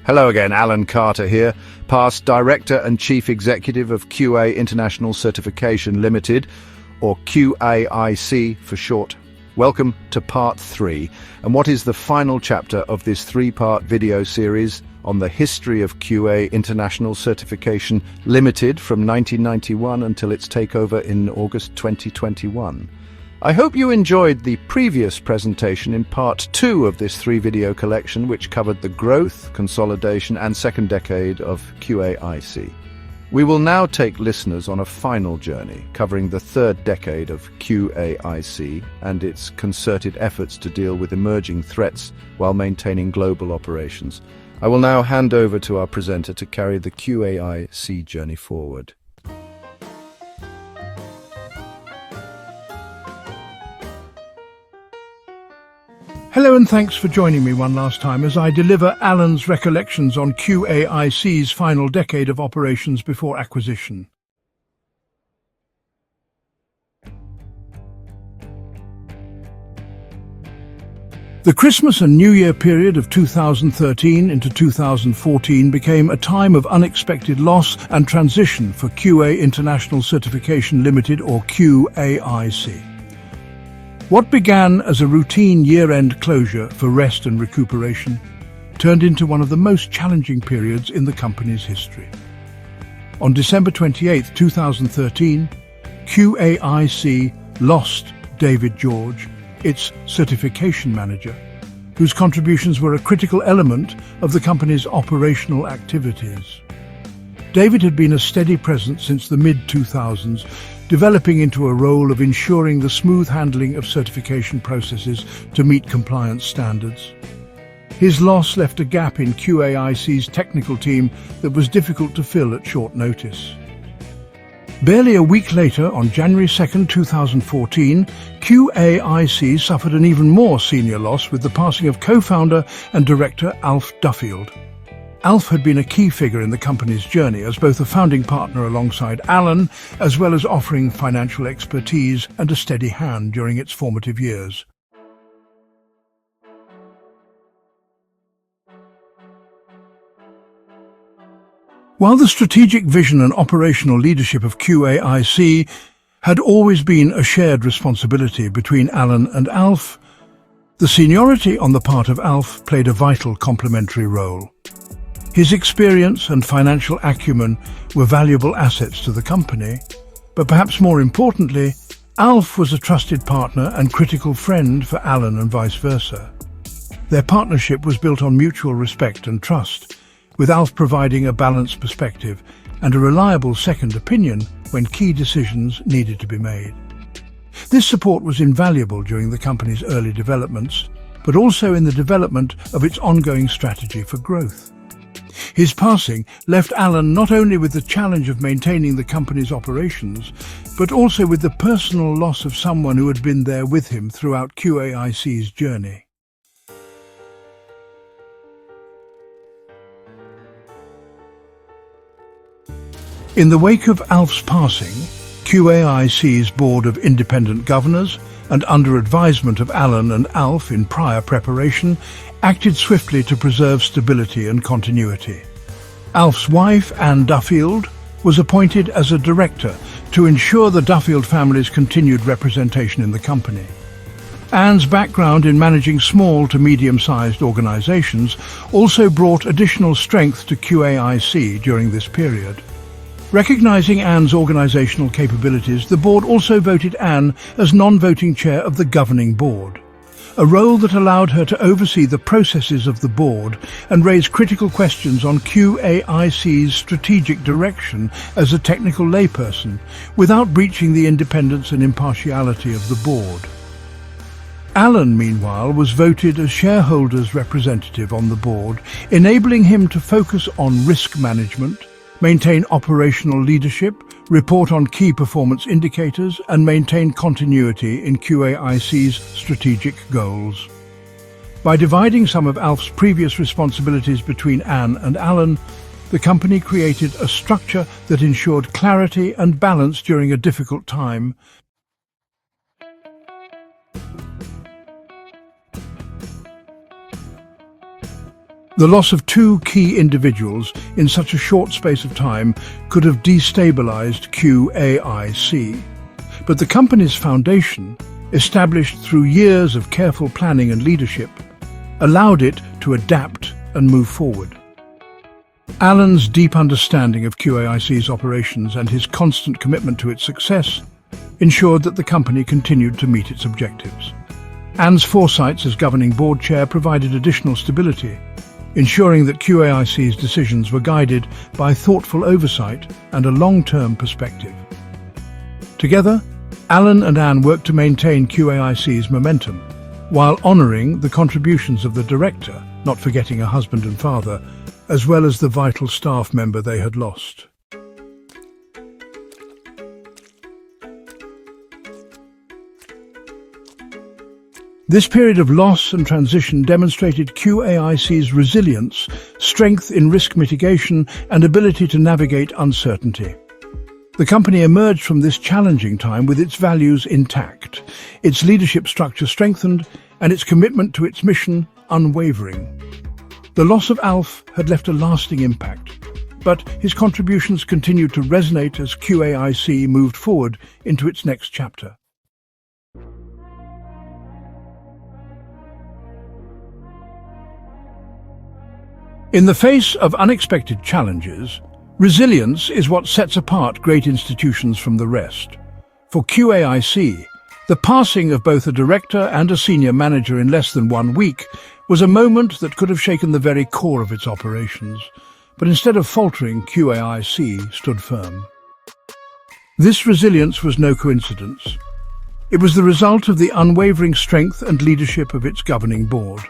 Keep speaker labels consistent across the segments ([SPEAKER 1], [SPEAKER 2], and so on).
[SPEAKER 1] Hello again, Alan Carter here, past Director and Chief Executive of QA International Certification Limited, or QAIC for short. Welcome to Part 3, and what is the final chapter of this three-part video series on the history of QA International Certification Limited from 1991 until its takeover in August 2021. I hope you enjoyed the previous presentation in Part 2 of this three-video collection, which covered the growth, consolidation and second decade of QAIC. We will now take listeners on a final journey, covering the third decade of QAIC and its concerted efforts to deal with emerging threats while maintaining global operations. I will now hand over to our presenter to carry the QAIC journey forward.
[SPEAKER 2] Hello and thanks for joining me one last time as I deliver Alan's recollections on QAIC's final decade of operations before acquisition. The Christmas and New Year period of 2013 into 2014 became a time of unexpected loss and transition for QA International Certification Limited, or QAIC. What began as a routine year-end closure for rest and recuperation turned into one of the most challenging periods in the company's history. On December 28, 2013, QAIC lost David George, its certification manager, whose contributions were a critical element of the company's operational activities. David had been a steady presence since the mid-2000s, developing into a role of ensuring the smooth handling of certification processes to meet compliance standards. His loss left a gap in QAIC's technical team that was difficult to fill at short notice. Barely a week later, on January 2, 2014, QAIC suffered an even more senior loss with the passing of co-founder and director Alf Duffield. Alf had been a key figure in the company's journey as both a founding partner alongside Alan, as well as offering financial expertise and a steady hand during its formative years. While the strategic vision and operational leadership of QAIC had always been a shared responsibility between Alan and Alf, the seniority on the part of Alf played a vital complementary role. His experience and financial acumen were valuable assets to the company, but perhaps more importantly, Alf was a trusted partner and critical friend for Alan and vice versa. Their partnership was built on mutual respect and trust, with Alf providing a balanced perspective and a reliable second opinion when key decisions needed to be made. This support was invaluable during the company's early developments, but also in the development of its ongoing strategy for growth. His passing left Alan not only with the challenge of maintaining the company's operations, but also with the personal loss of someone who had been there with him throughout QAIC's journey. In the wake of Alf's passing, QAIC's board of independent governors, and under advisement of Alan and Alf in prior preparation, acted swiftly to preserve stability and continuity. Alf's wife, Anne Duffield, was appointed as a director to ensure the Duffield family's continued representation in the company. Anne's background in managing small to medium-sized organizations also brought additional strength to QAIC during this period. Recognizing Anne's organizational capabilities, the board also voted Anne as non-voting chair of the governing board, a role that allowed her to oversee the processes of the board and raise critical questions on QAIC's strategic direction as a technical layperson, without breaching the independence and impartiality of the board. Alan, meanwhile, was voted as shareholders' representative on the board, enabling him to focus on risk management, maintain operational leadership, report on key performance indicators, and maintain continuity in QAIC's strategic goals. By dividing some of Alf's previous responsibilities between Anne and Alan, the company created a structure that ensured clarity and balance during a difficult time. The loss of two key individuals in such a short space of time could have destabilized QAIC. But the company's foundation, established through years of careful planning and leadership, allowed it to adapt and move forward. Alan's deep understanding of QAIC's operations and his constant commitment to its success ensured that the company continued to meet its objectives. Anne's foresights as governing board chair provided additional stability, ensuring that QAIC's decisions were guided by thoughtful oversight and a long-term perspective. Together, Alan and Anne worked to maintain QAIC's momentum, while honouring the contributions of the director, not forgetting a husband and father, as well as the vital staff member they had lost. This period of loss and transition demonstrated QAIC's resilience, strength in risk mitigation, and ability to navigate uncertainty. The company emerged from this challenging time with its values intact, its leadership structure strengthened, and its commitment to its mission unwavering. The loss of Alf had left a lasting impact, but his contributions continued to resonate as QAIC moved forward into its next chapter. In the face of unexpected challenges, resilience is what sets apart great institutions from the rest. For QAIC, the passing of both a director and a senior manager in less than 1 week was a moment that could have shaken the very core of its operations. But instead of faltering, QAIC stood firm. This resilience was no coincidence. It was the result of the unwavering strength and leadership of its governing board.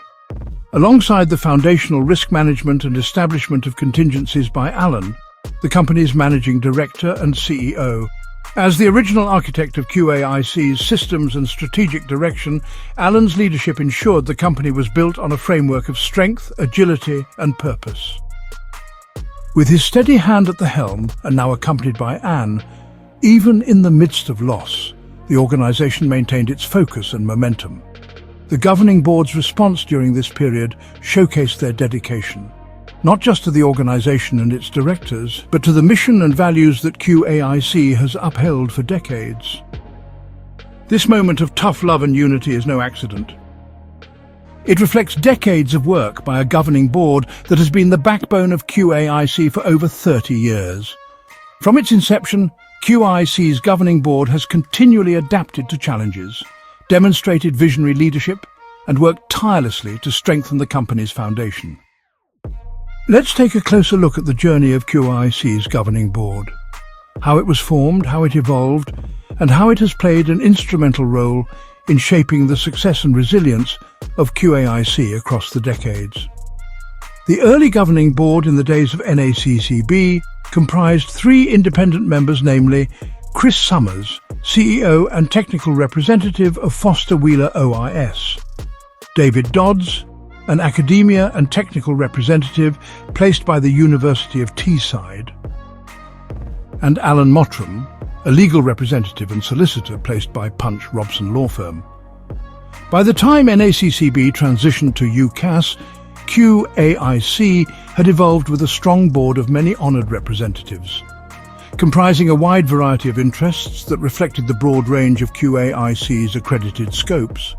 [SPEAKER 2] Alongside the foundational risk management and establishment of contingencies by Alan, the company's managing director and CEO. As the original architect of QAIC's systems and strategic direction, Alan's leadership ensured the company was built on a framework of strength, agility, and purpose. With his steady hand at the helm, and now accompanied by Anne, even in the midst of loss, the organization maintained its focus and momentum. The governing board's response during this period showcased their dedication, not just to the organization and its directors, but to the mission and values that QAIC has upheld for decades. This moment of tough love and unity is no accident. It reflects decades of work by a governing board that has been the backbone of QAIC for over 30 years. From its inception, QAIC's governing board has continually adapted to challenges, demonstrated visionary leadership, and worked tirelessly to strengthen the company's foundation. Let's take a closer look at the journey of QAIC's governing board, how it was formed, how it evolved, and how it has played an instrumental role in shaping the success and resilience of QAIC across the decades. The early governing board in the days of NACCB comprised 3 independent members, namely Chris Summers, CEO and Technical Representative of Foster Wheeler OIS, David Dodds, an Academia and Technical Representative placed by the University of Teesside, and Alan Mottram, a Legal Representative and Solicitor placed by Punch Robson Law Firm. By the time NACCB transitioned to UCAS, QAIC had evolved with a strong board of many honoured representatives, comprising a wide variety of interests that reflected the broad range of QAIC's accredited scopes.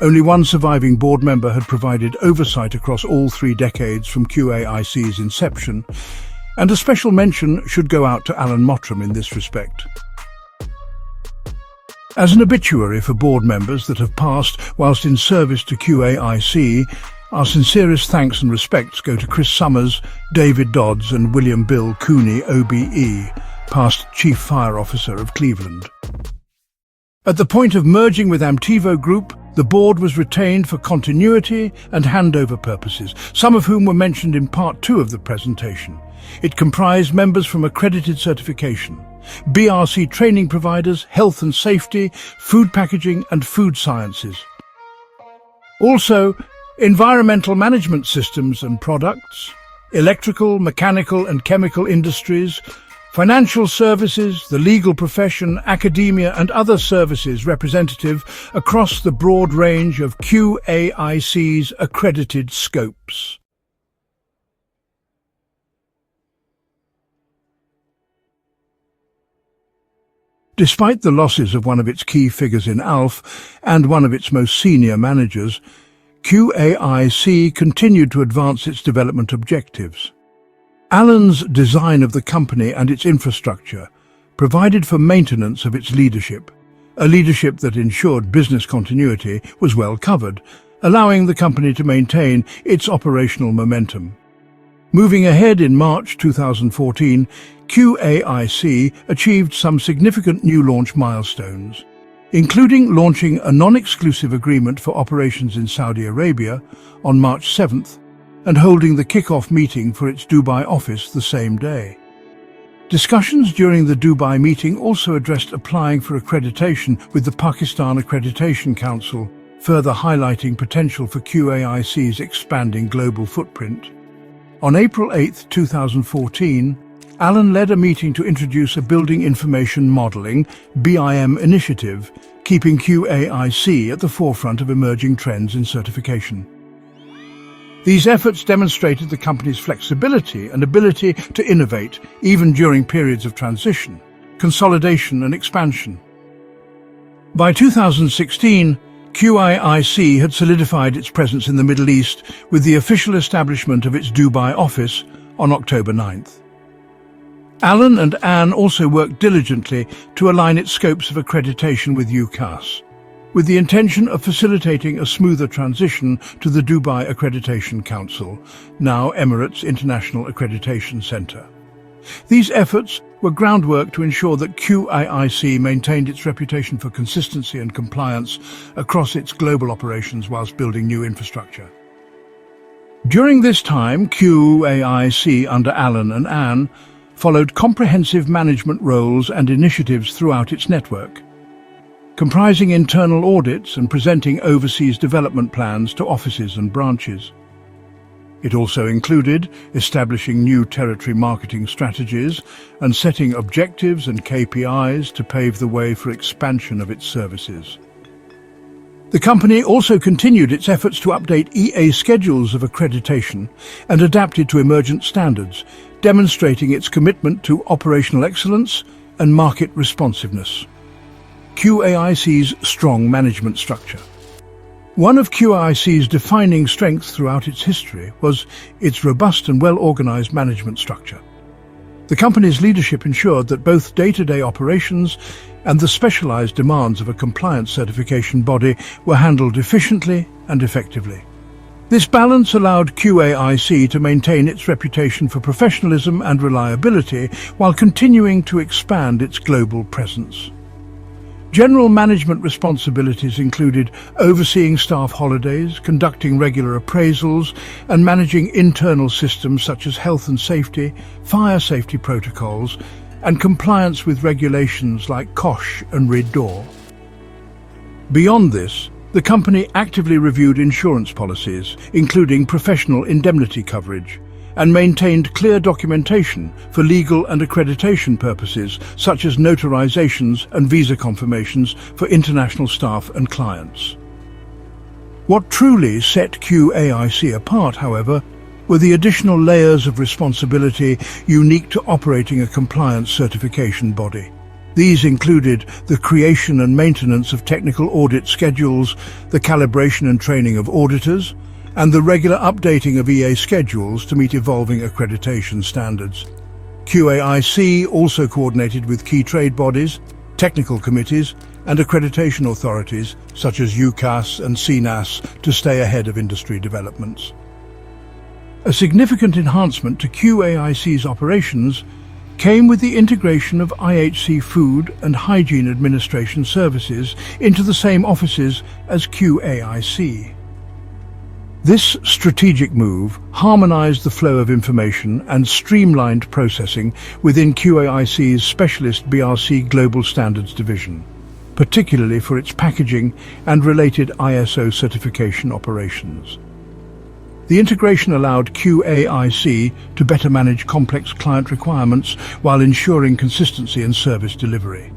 [SPEAKER 2] Only one surviving board member had provided oversight across all 3 decades from QAIC's inception, and a special mention should go out to Alan Mottram in this respect. As an obituary for board members that have passed whilst in service to QAIC, our sincerest thanks and respects go to Chris Summers, David Dodds and William Bill Cooney, OBE, past Chief Fire Officer of Cleveland. At the point of merging with Amtivo Group, the board was retained for continuity and handover purposes, some of whom were mentioned in Part 2 of the presentation. It comprised members from accredited certification, BRC training providers, health and safety, food packaging and food sciences. Also, environmental management systems and products, electrical, mechanical and chemical industries, financial services, the legal profession, academia and other services representative across the broad range of QAIC's accredited scopes. Despite the losses of one of its key figures in Alf and one of its most senior managers, QAIC continued to advance its development objectives. Alan's design of the company and its infrastructure provided for maintenance of its leadership. A leadership that ensured business continuity was well covered, allowing the company to maintain its operational momentum. Moving ahead in March 2014, QAIC achieved some significant new launch milestones, including launching a non-exclusive agreement for operations in Saudi Arabia on March 7th and holding the kick-off meeting for its Dubai office the same day. Discussions during the Dubai meeting also addressed applying for accreditation with the Pakistan Accreditation Council, further highlighting potential for QAIC's expanding global footprint. On April 8, 2014, Alan led a meeting to introduce a Building Information Modeling (BIM) initiative, keeping QAIC at the forefront of emerging trends in certification. These efforts demonstrated the company's flexibility and ability to innovate even during periods of transition, consolidation and expansion. By 2016, QAIC had solidified its presence in the Middle East with the official establishment of its Dubai office on October 9th. Alan and Anne also worked diligently to align its scopes of accreditation with UCAS, with the intention of facilitating a smoother transition to the Dubai Accreditation Council, now Emirates International Accreditation Centre. These efforts were groundwork to ensure that QAIC maintained its reputation for consistency and compliance across its global operations whilst building new infrastructure. During this time, QAIC under Alan and Anne followed comprehensive management roles and initiatives throughout its network, comprising internal audits and presenting overseas development plans to offices and branches. It also included establishing new territory marketing strategies and setting objectives and KPIs to pave the way for expansion of its services. The company also continued its efforts to update EA schedules of accreditation and adapted to emergent standards, demonstrating its commitment to operational excellence and market responsiveness. QAIC's strong management structure. One of QAIC's defining strengths throughout its history was its robust and well-organized management structure. The company's leadership ensured that both day-to-day operations and the specialized demands of a compliance certification body were handled efficiently and effectively. This balance allowed QAIC to maintain its reputation for professionalism and reliability while continuing to expand its global presence. General management responsibilities included overseeing staff holidays, conducting regular appraisals, and managing internal systems such as health and safety, fire safety protocols, and compliance with regulations like COSH and RIDDOR. Beyond this, the company actively reviewed insurance policies, including professional indemnity coverage, and maintained clear documentation for legal and accreditation purposes, such as notarizations and visa confirmations for international staff and clients. What truly set QAIC apart, however, were the additional layers of responsibility unique to operating a compliance certification body. These included the creation and maintenance of technical audit schedules, the calibration and training of auditors, and the regular updating of EA schedules to meet evolving accreditation standards. QAIC also coordinated with key trade bodies, technical committees, and accreditation authorities such as UCAS and CNAS to stay ahead of industry developments. A significant enhancement to QAIC's operations came with the integration of IHC Food and Hygiene Administration services into the same offices as QAIC. This strategic move harmonized the flow of information and streamlined processing within QAIC's specialist BRC Global Standards Division, particularly for its packaging and related ISO certification operations. The integration allowed QAIC to better manage complex client requirements while ensuring consistency in service delivery.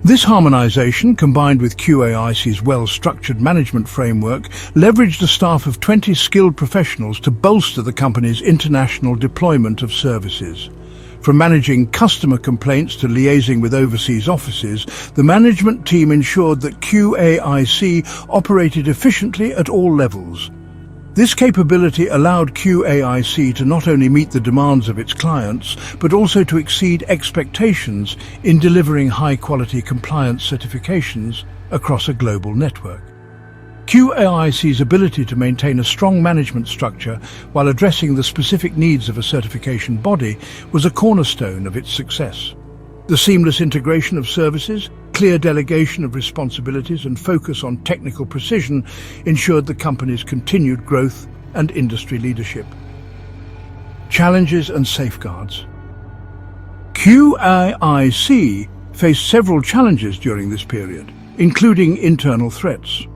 [SPEAKER 2] This harmonization, combined with QAIC's well-structured management framework, leveraged a staff of 20 skilled professionals to bolster the company's international deployment of services. From managing customer complaints to liaising with overseas offices, the management team ensured that QAIC operated efficiently at all levels. This capability allowed QAIC to not only meet the demands of its clients, but also to exceed expectations in delivering high-quality compliance certifications across a global network. QAIC's ability to maintain a strong management structure while addressing the specific needs of a certification body was a cornerstone of its success. The seamless integration of services, clear delegation of responsibilities and focus on technical precision ensured the company's continued growth and industry leadership. Challenges and safeguards. QAIC faced several challenges during this period, including internal threats.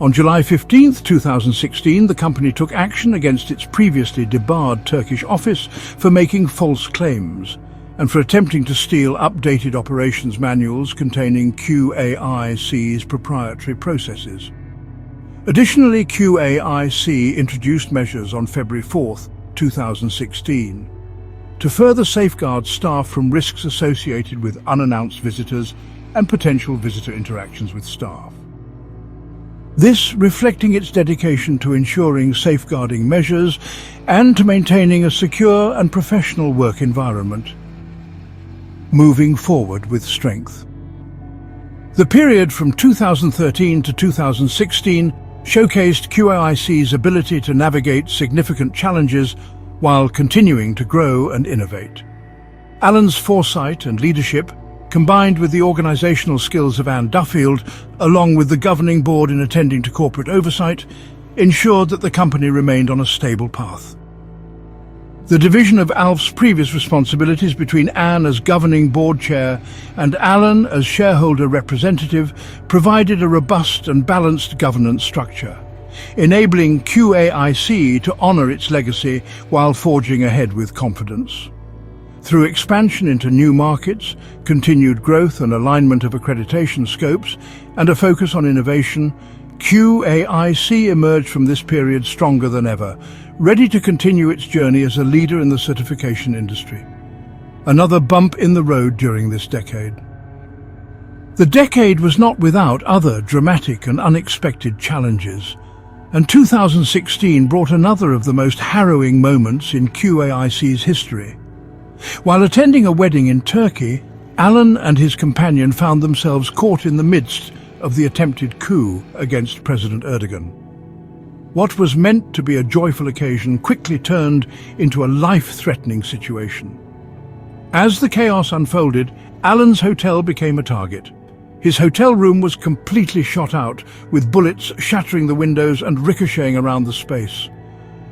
[SPEAKER 2] On July 15, 2016, the company took action against its previously debarred Turkish office for making false claims and for attempting to steal updated operations manuals containing QAIC's proprietary processes. Additionally, QAIC introduced measures on February 4, 2016, to further safeguard staff from risks associated with unannounced visitors and potential visitor interactions with staff. This reflecting its dedication to ensuring safeguarding measures and to maintaining a secure and professional work environment. Moving forward with strength. The period from 2013 to 2016 showcased QAIC's ability to navigate significant challenges while continuing to grow and innovate. Alan's foresight and leadership, combined with the organizational skills of Alf Duffield, along with the governing board in attending to corporate oversight, ensured that the company remained on a stable path. The division of Alf's previous responsibilities between Anne as governing board chair and Alan as shareholder representative provided a robust and balanced governance structure, enabling QAIC to honor its legacy while forging ahead with confidence. Through expansion into new markets, continued growth and alignment of accreditation scopes, and a focus on innovation, QAIC emerged from this period stronger than ever, ready to continue its journey as a leader in the certification industry. Another bump in the road during this decade. The decade was not without other dramatic and unexpected challenges, and 2016 brought another of the most harrowing moments in QAIC's history. While attending a wedding in Turkey, Alan and his companion found themselves caught in the midst of the attempted coup against President Erdogan. What was meant to be a joyful occasion quickly turned into a life-threatening situation. As the chaos unfolded, Alan's hotel became a target. His hotel room was completely shot out, with bullets shattering the windows and ricocheting around the space.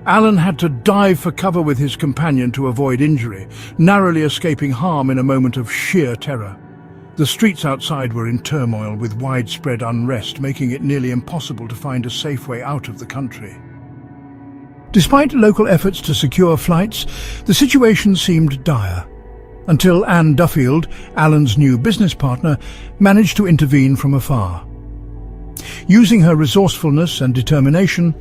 [SPEAKER 2] Alan had to dive for cover with his companion to avoid injury, narrowly escaping harm in a moment of sheer terror. The streets outside were in turmoil with widespread unrest, making it nearly impossible to find a safe way out of the country. Despite local efforts to secure flights, the situation seemed dire, until Anne Duffield, Alan's new business partner, managed to intervene from afar. Using her resourcefulness and determination,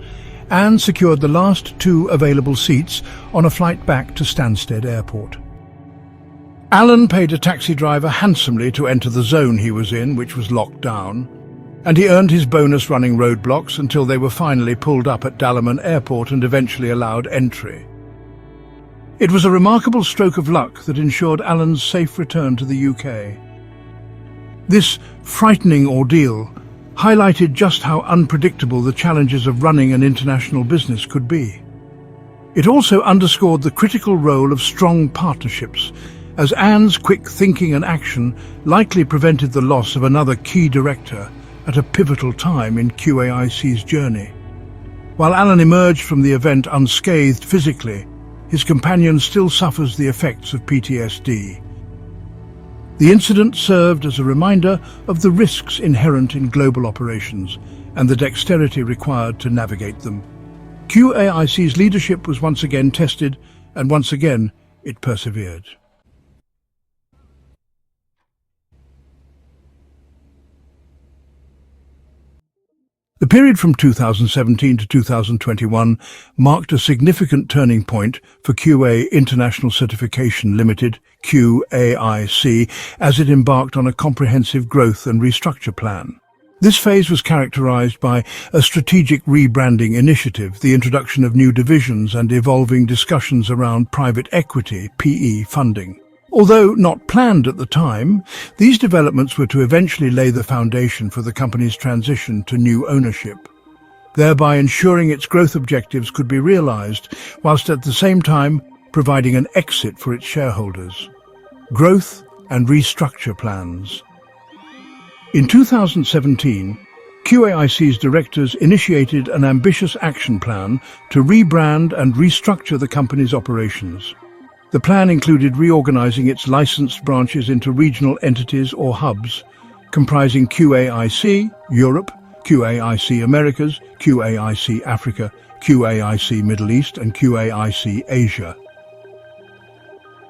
[SPEAKER 2] Anne secured the last 2 available seats on a flight back to Stansted Airport. Alan paid a taxi driver handsomely to enter the zone he was in, which was locked down, and he earned his bonus running roadblocks until they were finally pulled up at Dalaman Airport and eventually allowed entry. It was a remarkable stroke of luck that ensured Alan's safe return to the UK. This frightening ordeal highlighted just how unpredictable the challenges of running an international business could be. It also underscored the critical role of strong partnerships, as Anne's quick thinking and action likely prevented the loss of another key director at a pivotal time in QAIC's journey. While Alan emerged from the event unscathed physically, his companion still suffers the effects of PTSD. The incident served as a reminder of the risks inherent in global operations and the dexterity required to navigate them. QAIC's leadership was once again tested, and once again it persevered. The period from 2017 to 2021 marked a significant turning point for QA International Certification Limited, QAIC, as it embarked on a comprehensive growth and restructure plan. This phase was characterized by a strategic rebranding initiative, the introduction of new divisions, and evolving discussions around private equity, PE, funding. Although not planned at the time, these developments were to eventually lay the foundation for the company's transition to new ownership, thereby ensuring its growth objectives could be realized, whilst at the same time providing an exit for its shareholders. Growth and restructure plans. In 2017, QAIC's directors initiated an ambitious action plan to rebrand and restructure the company's operations. The plan included reorganizing its licensed branches into regional entities or hubs, comprising QAIC Europe, QAIC Americas, QAIC Africa, QAIC Middle East, and QAIC Asia.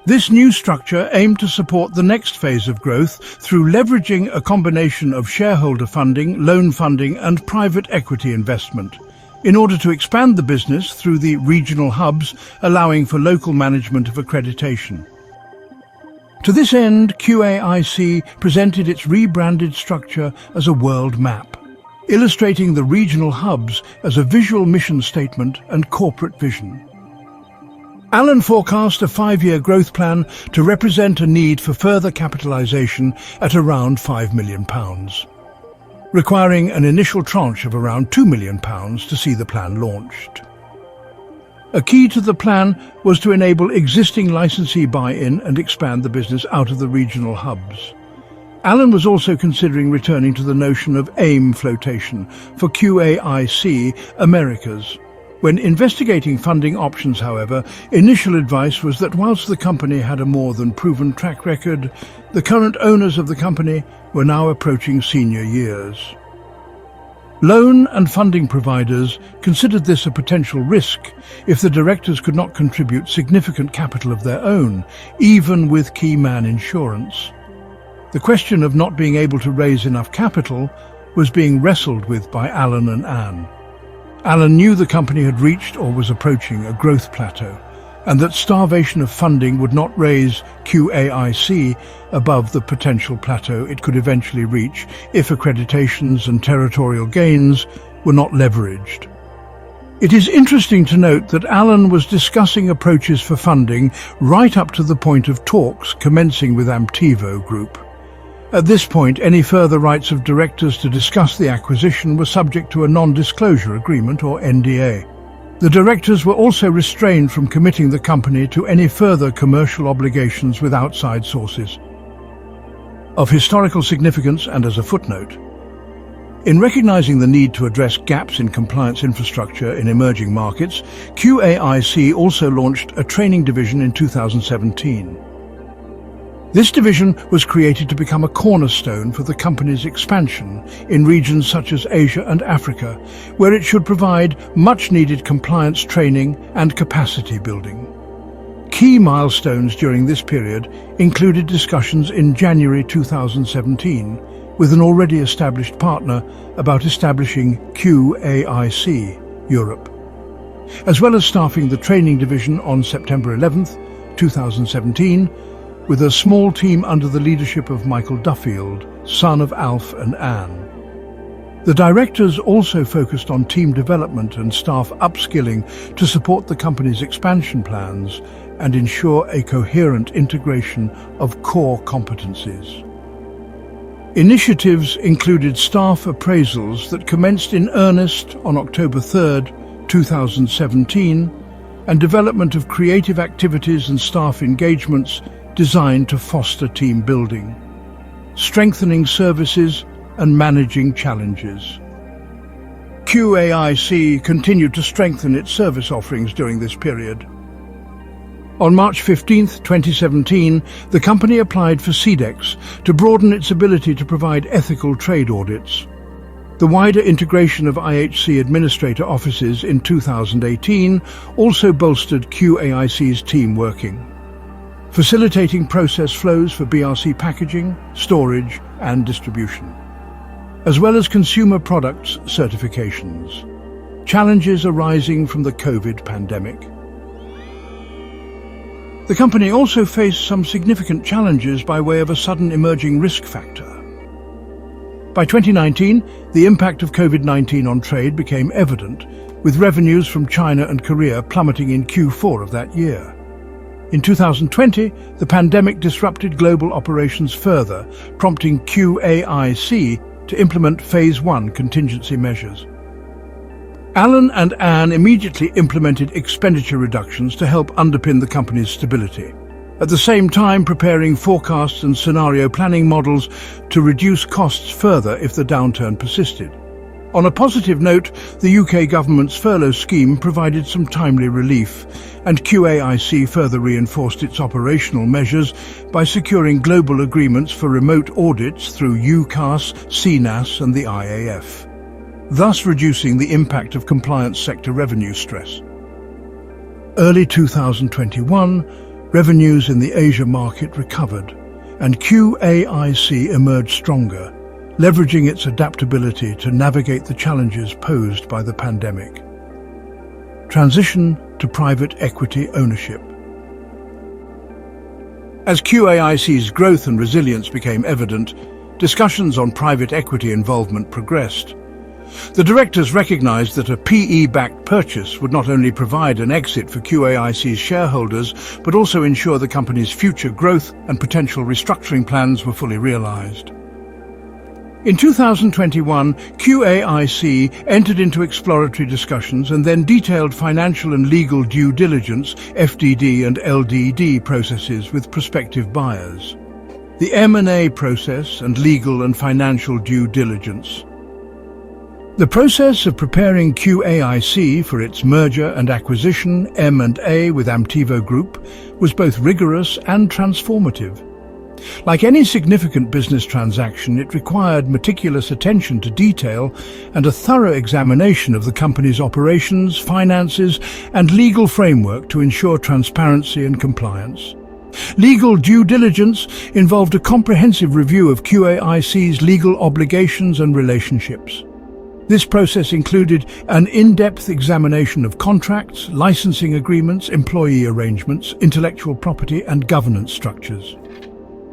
[SPEAKER 2] This new structure aimed to support the next phase of growth through leveraging a combination of shareholder funding, loan funding, and private equity investment, in order to expand the business through the regional hubs, allowing for local management of accreditation. To this end, QAIC presented its rebranded structure as a world map, illustrating the regional hubs as a visual mission statement and corporate vision. Alan forecast a 5-year growth plan to represent a need for further capitalisation at around £5 million, requiring an initial tranche of around £2 million to see the plan launched. A key to the plan was to enable existing licensee buy-in and expand the business out of the regional hubs. Alan was also considering returning to the notion of AIM flotation for QAIC Americas. When investigating funding options, however, initial advice was that whilst the company had a more than proven track record, the current owners of the company were now approaching senior years. Loan and funding providers considered this a potential risk if the directors could not contribute significant capital of their own, even with key man insurance. The question of not being able to raise enough capital was being wrestled with by Alan and Anne. Alan knew the company had reached or was approaching a growth plateau, and that starvation of funding would not raise QAIC above the potential plateau it could eventually reach if accreditations and territorial gains were not leveraged. It is interesting to note that Alan was discussing approaches for funding right up to the point of talks commencing with Amtivo Group. At this point, any further rights of directors to discuss the acquisition were subject to a non-disclosure agreement, or NDA. The directors were also restrained from committing the company to any further commercial obligations with outside sources. Of historical significance, and as a footnote, in recognizing the need to address gaps in compliance infrastructure in emerging markets, QAIC also launched a training division in 2017. This division was created to become a cornerstone for the company's expansion in regions such as Asia and Africa, where it should provide much-needed compliance training and capacity building. Key milestones during this period included discussions in January 2017 with an already established partner about establishing QAIC Europe, as well as staffing the training division on September 11th, 2017, with a small team under the leadership of Michael Duffield, son of Alf and Anne. The directors also focused on team development and staff upskilling to support the company's expansion plans and ensure a coherent integration of core competencies. Initiatives included staff appraisals that commenced in earnest on October 3rd, 2017, and development of creative activities and staff engagements designed to foster team building, strengthening services and managing challenges. QAIC continued to strengthen its service offerings during this period. On March 15, 2017, the company applied for CEDEX to broaden its ability to provide ethical trade audits. The wider integration of IHC administrator offices in 2018 also bolstered QAIC's team working, facilitating process flows for BRC packaging, storage and distribution. as well as consumer products certifications. Challenges arising from the COVID pandemic. The company also faced some significant challenges by way of a sudden emerging risk factor. By 2019, the impact of COVID-19 on trade became evident, with revenues from China and Korea plummeting in Q4 of that year. In 2020, the pandemic disrupted global operations further, prompting QAIC to implement Phase 1 contingency measures. Alan and Anne immediately implemented expenditure reductions to help underpin the company's stability, at the same time preparing forecasts and scenario planning models to reduce costs further if the downturn persisted. On a positive note, the UK government's furlough scheme provided some timely relief, and QAIC further reinforced its operational measures by securing global agreements for remote audits through UCAS, CNAS and the IAF, thus reducing the impact of compliance sector revenue stress. Early 2021, revenues in the Asia market recovered, and QAIC emerged stronger, leveraging its adaptability to navigate the challenges posed by the pandemic. Transition to private equity ownership. As QAIC's growth and resilience became evident, discussions on private equity involvement progressed. The directors recognized that a PE-backed purchase would not only provide an exit for QAIC's shareholders, but also ensure the company's future growth and potential restructuring plans were fully realized. In 2021, QAIC entered into exploratory discussions and then detailed financial and legal due diligence, FDD and LDD processes with prospective buyers. The M&A process and legal and financial due diligence. The process of preparing QAIC for its merger and acquisition, M&A, with Amtivo Group was both rigorous and transformative. Like any significant business transaction, it required meticulous attention to detail and a thorough examination of the company's operations, finances, and legal framework to ensure transparency and compliance. Legal due diligence involved a comprehensive review of QAIC's legal obligations and relationships. This process included an in-depth examination of contracts, licensing agreements, employee arrangements, intellectual property and governance structures.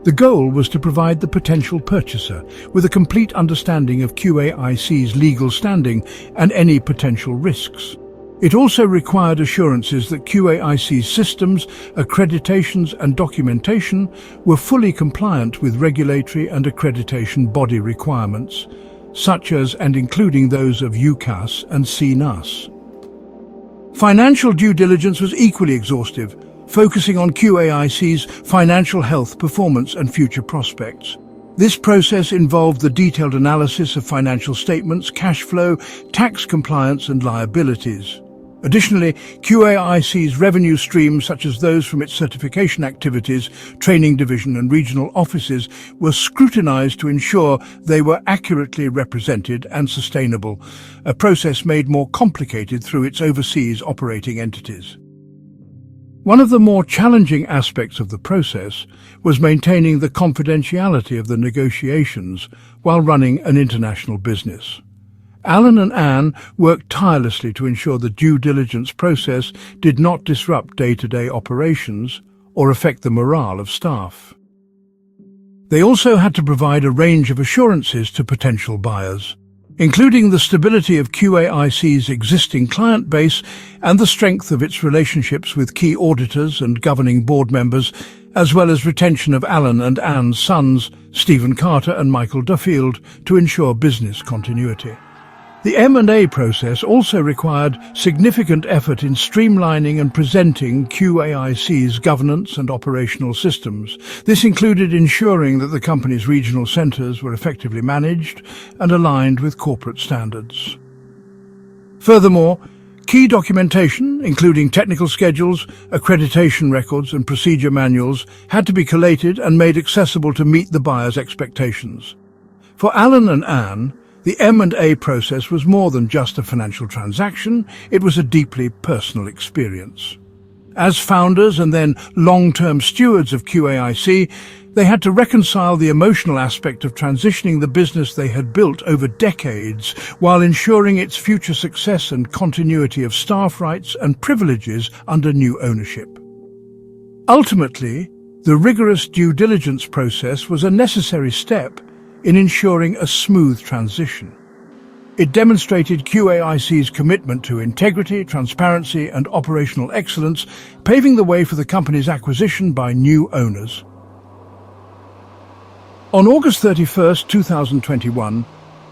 [SPEAKER 2] The goal was to provide the potential purchaser with a complete understanding of QAIC's legal standing and any potential risks. It also required assurances that QAIC's systems, accreditations and documentation were fully compliant with regulatory and accreditation body requirements, such as and including those of UCAS and CNAS. Financial due diligence was equally exhaustive, focusing on QAIC's financial health, performance and future prospects. This process involved the detailed analysis of financial statements, cash flow, tax compliance and liabilities. Additionally, QAIC's revenue streams, such as those from its certification activities, training division and regional offices, were scrutinized to ensure they were accurately represented and sustainable, a process made more complicated through its overseas operating entities. One of the more challenging aspects of the process was maintaining the confidentiality of the negotiations while running an international business. Alan and Anne worked tirelessly to ensure the due diligence process did not disrupt day-to-day operations or affect the morale of staff. They also had to provide a range of assurances to potential buyers, including the stability of QAIC's existing client base and the strength of its relationships with key auditors and governing board members, as well as retention of Alan and Anne's sons, Stephen Carter and Michael Duffield, to ensure business continuity. The M&A process also required significant effort in streamlining and presenting QAIC's governance and operational systems. This included ensuring that the company's regional centres were effectively managed and aligned with corporate standards. Furthermore, key documentation, including technical schedules, accreditation records and procedure manuals, had to be collated and made accessible to meet the buyer's expectations. For Alan and Anne, the M&A process was more than just a financial transaction, it was a deeply personal experience. As founders and then long-term stewards of QAIC, They had to reconcile the emotional aspect of transitioning the business they had built over decades while ensuring its future success and continuity of staff rights and privileges under new ownership. Ultimately, the rigorous due diligence process was a necessary step in ensuring a smooth transition. It demonstrated QAIC's commitment to integrity, transparency, and operational excellence, paving the way for the company's acquisition by new owners. On August 31, 2021,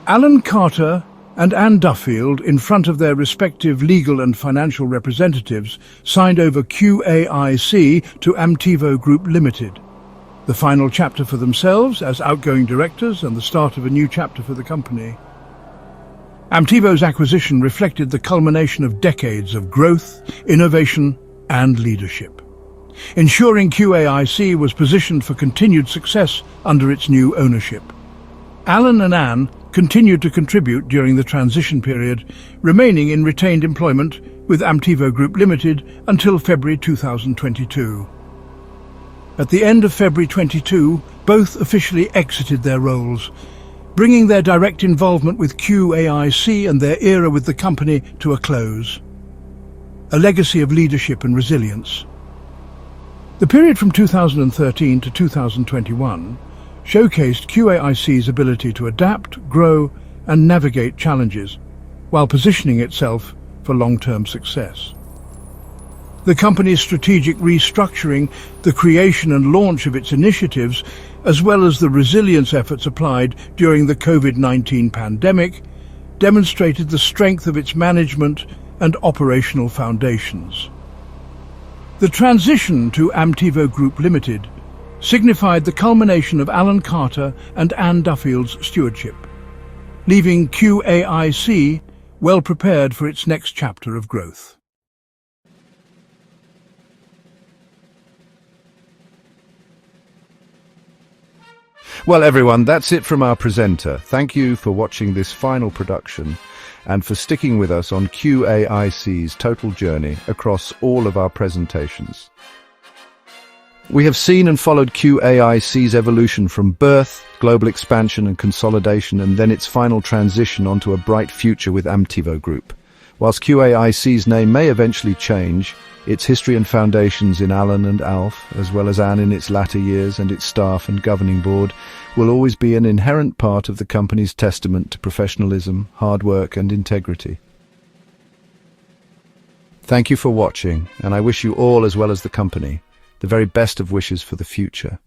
[SPEAKER 2] Alan Carter and Ann Duffield, in front of their respective legal and financial representatives, signed over QAIC to Amtivo Group Limited. The final chapter for themselves as outgoing directors and the start of a new chapter for the company. Amtivo's acquisition reflected the culmination of decades of growth, innovation, and leadership, ensuring QAIC was positioned for continued success under its new ownership. Alan and Anne continued to contribute during the transition period, remaining in retained employment with Amtivo Group Limited until February 2022. At the end of February 22, both officially exited their roles, bringing their direct involvement with QAIC and their era with the company to a close. A legacy of leadership and resilience. The period from 2013 to 2021 showcased QAIC's ability to adapt, grow, and navigate challenges, while positioning itself for long-term success. The company's strategic restructuring, the creation and launch of its initiatives, as well as the resilience efforts applied during the COVID-19 pandemic, demonstrated the strength of its management and operational foundations. The transition to Amtivo Group Limited signified the culmination of Alan Carter and Ann Duffield's stewardship, leaving QAIC well prepared for its next chapter of growth.
[SPEAKER 1] Well, everyone, that's it from our presenter. Thank you for watching this final production and for sticking with us on QAIC's total journey across all of our presentations. We have seen and followed QAIC's evolution from birth, global expansion and consolidation, and then its final transition onto a bright future with Amtivo Group. Whilst QAIC's name may eventually change, its history and foundations in Alan and Alf, as well as Anne in its latter years and its staff and governing board, will always be an inherent part of the company's testament to professionalism, hard work and integrity. Thank you for watching, and I wish you all, as well as the company, the very best of wishes for the future.